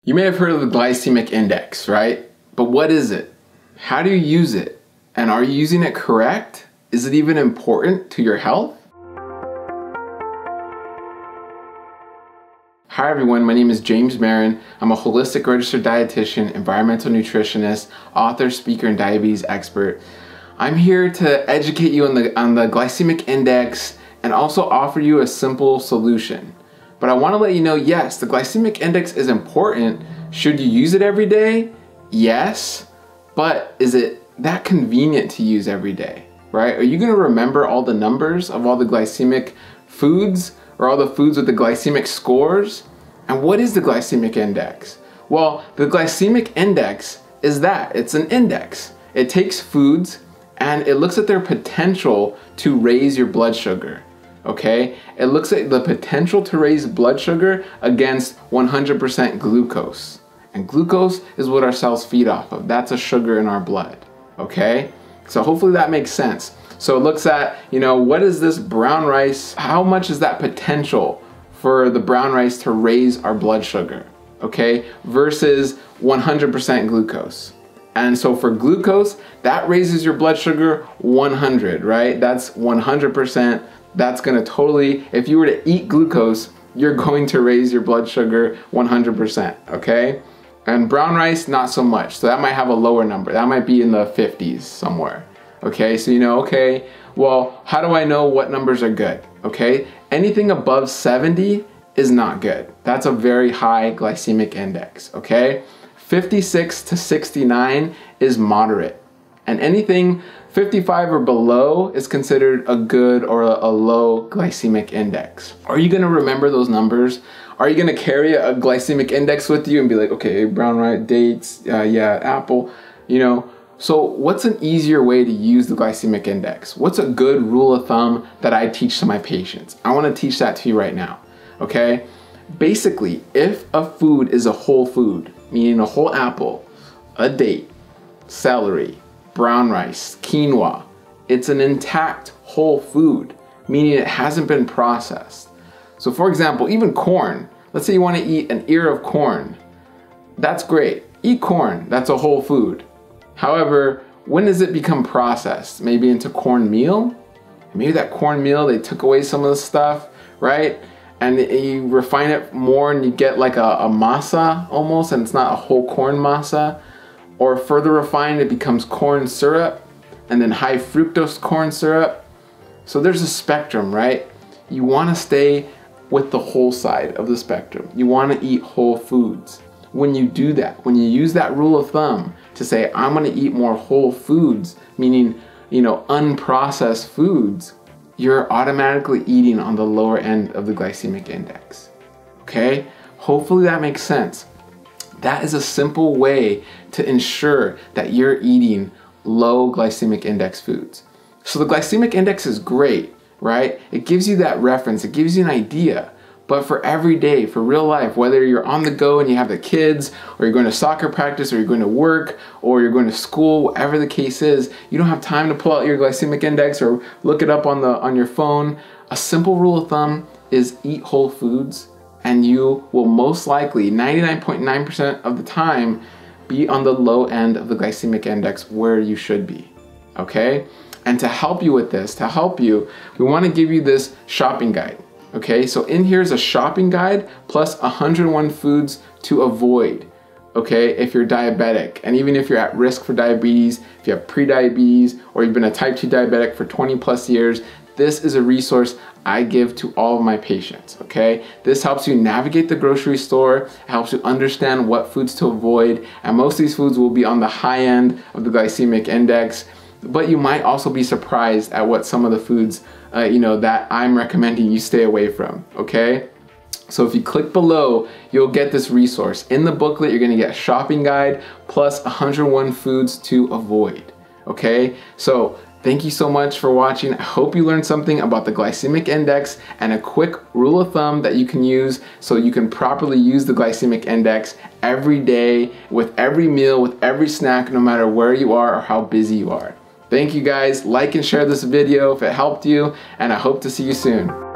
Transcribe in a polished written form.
You may have heard of the glycemic index, right? But what is it? How do you use it? And are you using it correct? Is it even important to your health? Hi everyone, my name is James Marin. I'm a holistic registered dietitian, environmental nutritionist, author, speaker, and diabetes expert. I'm here to educate you on the glycemic index and also offer you a simple solution. But I want to let you know, yes, the glycemic index is important. Should you use it every day? Yes. But is it that convenient to use every day, right? Are you going to remember all the numbers of all the glycemic foods or all the foods with the glycemic scores? And what is the glycemic index? Well, the glycemic index is that. It's an index. It takes foods and it looks at their potential to raise your blood sugar. Okay, it looks at the potential to raise blood sugar against 100% glucose. And glucose is what our cells feed off of. That's a sugar in our blood. Okay, so hopefully that makes sense. So it looks at, what is this brown rice? How much is that potential for the brown rice to raise our blood sugar? Okay, versus 100% glucose. And so for glucose, that raises your blood sugar 100, right? That's 100%. That's gonna totally, if you were to eat glucose, you're going to raise your blood sugar 100%, okay? And brown rice, not so much. So that might have a lower number. That might be in the 50s somewhere, okay? So okay, well, how do I know what numbers are good, okay? Anything above 70 is not good. That's a very high glycemic index, okay? 56 to 69 is moderate. And anything 55 or below is considered a good or a low glycemic index. Are you gonna remember those numbers? Are you gonna carry a glycemic index with you and be like, okay, brown rice, dates, yeah, apple, So what's an easier way to use the glycemic index? What's a good rule of thumb that I teach to my patients? I wanna teach that to you right now, okay? Basically, if a food is a whole food, meaning a whole apple, a date, celery, brown rice, quinoa, it's an intact whole food, meaning it hasn't been processed. So for example, even corn, let's say you want to eat an ear of corn. That's great. Eat corn, that's a whole food. However, when does it become processed? Maybe into cornmeal? Maybe that cornmeal, they took away some of the stuff, right? And you refine it more and you get like a masa almost, and it's not a whole corn masa. Or further refined, it becomes corn syrup, and then high fructose corn syrup. So there's a spectrum, right? You wanna stay with the whole side of the spectrum. You wanna eat whole foods. When you do that, when you use that rule of thumb to say, I'm gonna eat more whole foods, meaning, unprocessed foods, you're automatically eating on the lower end of the glycemic index, okay? Hopefully that makes sense. That is a simple way to ensure that you're eating low glycemic index foods. So the glycemic index is great, right? It gives you that reference, it gives you an idea. But for every day, for real life, whether you're on the go and you have the kids, or you're going to soccer practice, or you're going to work, or you're going to school, whatever the case is, you don't have time to pull out your glycemic index or look it up on your phone. A simple rule of thumb is eat whole foods, and you will most likely, 99.9% of the time, be on the low end of the glycemic index where you should be, okay? And to help you with this, we wanna give you this shopping guide, okay? So in here is a shopping guide plus 101 foods to avoid, okay, if you're diabetic. And even if you're at risk for diabetes, if you have pre-diabetes, or you've been a type 2 diabetic for 20 plus years, this is a resource I give to all of my patients, okay? This helps you navigate the grocery store, it helps you understand what foods to avoid, and most of these foods will be on the high end of the glycemic index, but you might also be surprised at what some of the foods, that I'm recommending you stay away from, okay? So if you click below, you'll get this resource. In the booklet, you're gonna get a shopping guide plus 101 foods to avoid, okay? So thank you so much for watching. I hope you learned something about the glycemic index and a quick rule of thumb that you can use so you can properly use the glycemic index every day, with every meal, with every snack, no matter where you are or how busy you are. Thank you guys. Like and share this video if it helped you, and I hope to see you soon.